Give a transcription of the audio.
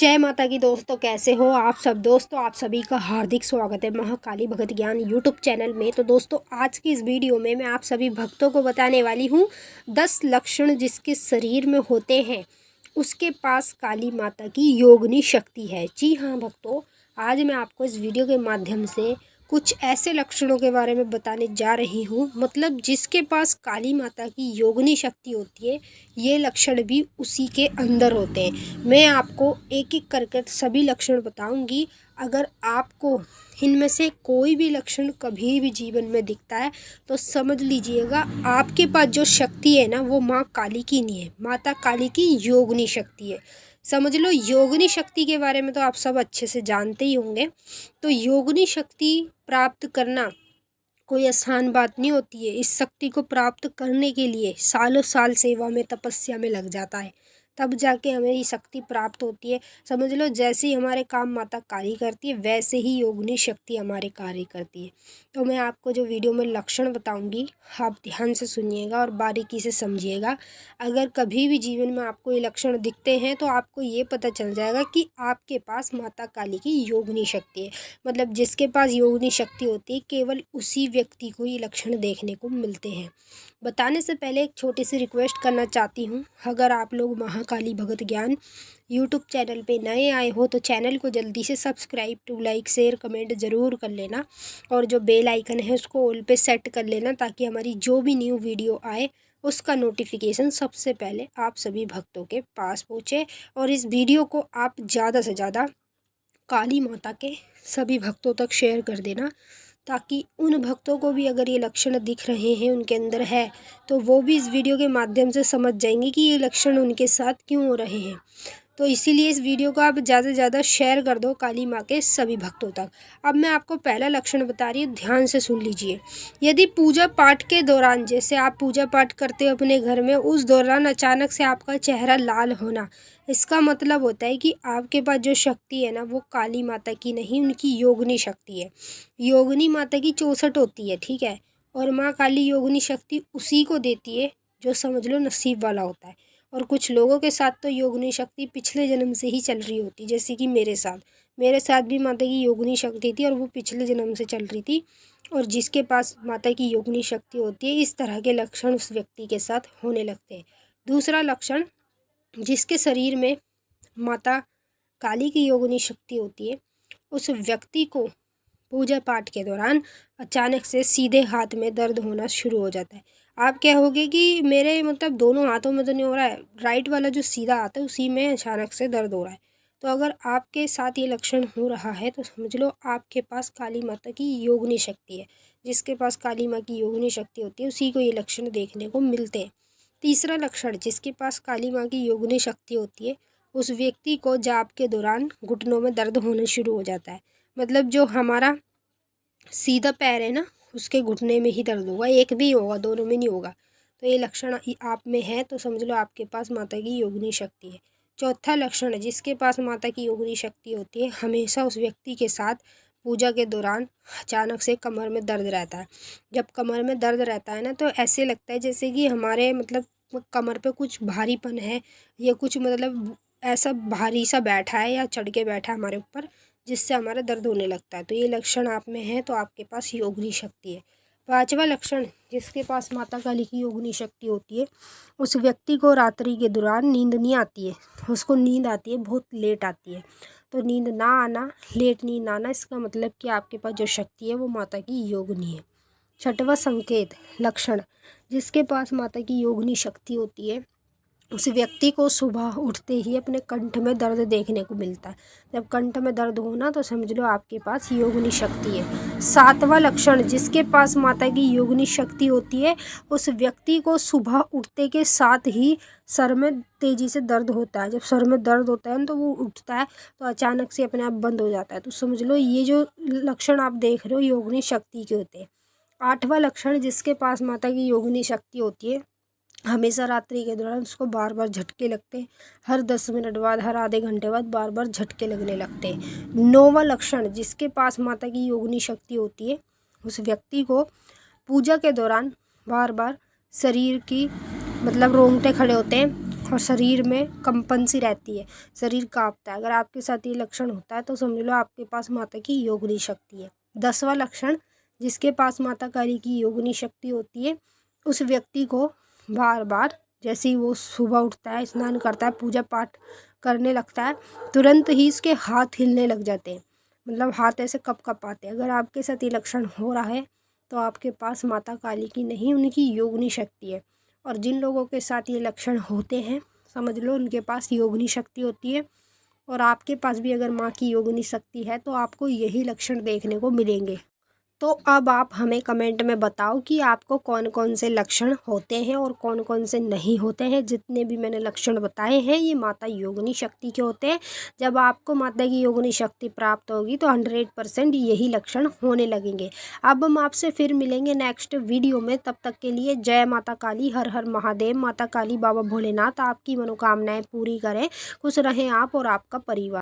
जय माता की दोस्तों, कैसे हो आप सब। दोस्तों आप सभी का हार्दिक स्वागत है महाकाली भगत ज्ञान यूट्यूब चैनल में। तो दोस्तों आज की इस वीडियो में मैं आप सभी भक्तों को बताने वाली हूँ 10 लक्षण जिसके शरीर में होते हैं उसके पास काली माता की योगिनी शक्ति है। जी हाँ भक्तों, आज मैं आपको इस वीडियो के माध्यम से कुछ ऐसे लक्षणों के बारे में बताने जा रही हूँ, मतलब जिसके पास काली माता की योगिनी शक्ति होती है ये लक्षण भी उसी के अंदर होते हैं। मैं आपको एक एक करके सभी लक्षण बताऊंगी। अगर आपको इनमें से कोई भी लक्षण कभी भी जीवन में दिखता है तो समझ लीजिएगा आपके पास जो शक्ति है ना वो माँ काली की नहीं है, माता काली की योगिनी शक्ति है। समझ लो, योगिनी शक्ति के बारे में तो आप सब अच्छे से जानते ही होंगे। तो योगिनी शक्ति प्राप्त करना कोई आसान बात नहीं होती है। इस शक्ति को प्राप्त करने के लिए सालों साल सेवा में तपस्या में लग जाता है, तब जाके हमें ये शक्ति प्राप्त होती है। समझ लो जैसे ही हमारे काम माता कार्य करती है वैसे ही योगिनी शक्ति हमारे कार्य करती है। तो मैं आपको जो वीडियो में लक्षण बताऊंगी आप ध्यान से सुनिएगा और बारीकी से समझिएगा। अगर कभी भी जीवन में आपको ये लक्षण दिखते हैं तो आपको ये पता चल जाएगा कि आपके पास माता काली की योगिनी शक्ति है। मतलब जिसके पास योगिनी शक्ति होती है केवल उसी व्यक्ति को ये लक्षण देखने को मिलते हैं। बताने से पहले एक छोटी सी रिक्वेस्ट करना चाहती हूँ, अगर आप लोग महाकाली भगत ज्ञान यूट्यूब चैनल पे नए आए हो तो चैनल को जल्दी से subscribe to like share comment ज़रूर कर लेना और जो बेल आइकन है उसको ऑल पे सेट कर लेना ताकि हमारी जो भी न्यू वीडियो आए उसका नोटिफिकेशन सबसे पहले आप सभी भक्तों के पास पहुँचे। और इस वीडियो को आप ज़्यादा से ज़्यादा काली माता के सभी भक्तों तक शेयर कर देना ताकि उन भक्तों को भी अगर ये लक्षण दिख रहे हैं उनके अंदर है तो वो भी इस वीडियो के माध्यम से समझ जाएंगे कि ये लक्षण उनके साथ क्यों हो रहे हैं। तो इसीलिए इस वीडियो को आप ज़्यादा से ज़्यादा शेयर कर दो काली माँ के सभी भक्तों तक। अब मैं आपको पहला लक्षण बता रही हूँ, ध्यान से सुन लीजिए। यदि पूजा पाठ के दौरान, जैसे आप पूजा पाठ करते हो अपने घर में, उस दौरान अचानक से आपका चेहरा लाल होना, इसका मतलब होता है कि आपके पास जो शक्ति है ना वो काली माता की नहीं, उनकी योगिनी शक्ति है। योगिनी माता की 64 होती है, ठीक है। और माँ काली योगिनी शक्ति उसी को देती है जो समझ लो नसीब वाला होता है। और कुछ लोगों के साथ तो योगिनी शक्ति पिछले जन्म से ही चल रही होती, जैसे कि मेरे साथ भी माता की योगिनी शक्ति थी और वो पिछले जन्म से चल रही थी। और जिसके पास माता की योगिनी शक्ति होती है इस तरह के लक्षण उस व्यक्ति के साथ होने लगते हैं। दूसरा लक्षण, जिसके शरीर में माता काली की योगिनी शक्ति होती है उस व्यक्ति को पूजा पाठ के दौरान अचानक से सीधे हाथ में दर्द होना शुरू हो जाता है। आप कहोगे कि मेरे मतलब दोनों हाथों में तो नहीं हो रहा है, राइट वाला जो सीधा हाथ है उसी में अचानक से दर्द हो रहा है। तो अगर आपके साथ ये लक्षण हो रहा है तो समझ लो आपके पास काली माता की योगिनी शक्ति है। जिसके पास काली माँ की योगिनी शक्ति होती है उसी को ये लक्षण देखने को मिलते हैं। तीसरा लक्षण, जिसके पास काली माँ की योगिनी शक्ति होती है उस व्यक्ति को जाप के दौरान घुटनों में दर्द होना शुरू हो जाता है। मतलब जो हमारा सीधा पैर है ना उसके घुटने में ही दर्द होगा, एक भी होगा, दोनों में नहीं होगा। तो ये लक्षण आप में है तो समझ लो आपके पास माता की योगिनी शक्ति है। चौथा लक्षण है, जिसके पास माता की योगिनी शक्ति होती है हमेशा उस व्यक्ति के साथ पूजा के दौरान अचानक से कमर में दर्द रहता है। जब कमर में दर्द रहता है ना तो ऐसे लगता है जैसे कि हमारे मतलब कमर पे कुछ भारीपन है या कुछ मतलब ऐसा भारी सा बैठा है या चढ़ के बैठा है हमारे ऊपर, जिससे हमारा दर्द होने लगता है। तो ये लक्षण आप में है तो आपके पास योगिनी शक्ति है। पांचवा लक्षण, जिसके पास माता काली की योगिनी शक्ति होती है उस व्यक्ति को रात्रि के दौरान नींद नहीं आती है। उसको नींद आती है बहुत लेट आती है। तो नींद ना आना, लेट नींद आना, इसका मतलब कि आपके पास जो शक्ति है वो माता की योगिनी है। छठवां संकेत लक्षण, जिसके पास माता की योगिनी शक्ति होती है उस व्यक्ति को सुबह उठते ही अपने कंठ में दर्द देखने को मिलता है। जब कंठ में दर्द होना तो समझ लो आपके पास योगिनी शक्ति है। सातवां लक्षण, जिसके पास माता की योगिनी शक्ति होती है उस व्यक्ति को सुबह उठते के साथ ही सर में तेज़ी से दर्द होता है। जब सर में दर्द होता है तो वो उठता है तो अचानक से अपने आप बंद हो जाता है। तो समझ लो ये जो लक्षण आप देख रहे हो योगिनी शक्ति के होते हैं। आठवां लक्षण, जिसके पास माता की योगिनी शक्ति होती है हमेशा रात्रि के दौरान उसको बार बार झटके लगते हैं। हर 10 मिनट बाद, हर आधे घंटे बाद बार बार झटके लगने लगते हैं। नौवां लक्षण, जिसके पास माता की योगिनी शक्ति होती है उस व्यक्ति को पूजा के दौरान बार बार शरीर की मतलब रोंगटे खड़े होते हैं और शरीर में कंपन सी रहती है, शरीर कांपता है। अगर आपके साथ ये लक्षण होता है तो समझ लो आपके पास माता की योगिनी शक्ति है। 10वां लक्षण, जिसके पास माता काली की योगिनी शक्ति होती है उस व्यक्ति को बार बार, जैसे ही वो सुबह उठता है, स्नान करता है, पूजा पाठ करने लगता है, तुरंत ही इसके हाथ हिलने लग जाते हैं, मतलब हाथ ऐसे कप आते हैं। अगर आपके साथ ये लक्षण हो रहा है तो आपके पास माता काली की नहीं, उनकी योगिनी शक्ति है। और जिन लोगों के साथ ये लक्षण होते हैं समझ लो उनके पास योगिनी शक्ति होती है। और आपके पास भी अगर माँ की योगिनी शक्ति है तो आपको यही लक्षण देखने को मिलेंगे। तो अब आप हमें कमेंट में बताओ कि आपको कौन कौन से लक्षण होते हैं और कौन कौन से नहीं होते हैं। जितने भी मैंने लक्षण बताए हैं ये माता योगिनी शक्ति के होते हैं। जब आपको माता की योगिनी शक्ति प्राप्त होगी तो 100% यही लक्षण होने लगेंगे। अब हम आपसे फिर मिलेंगे नेक्स्ट वीडियो में। तब तक के लिए जय माता काली, हर हर महादेव। माता काली बाबा भोलेनाथ आपकी मनोकामनाएं पूरी करें। खुश रहें आप और आपका परिवार।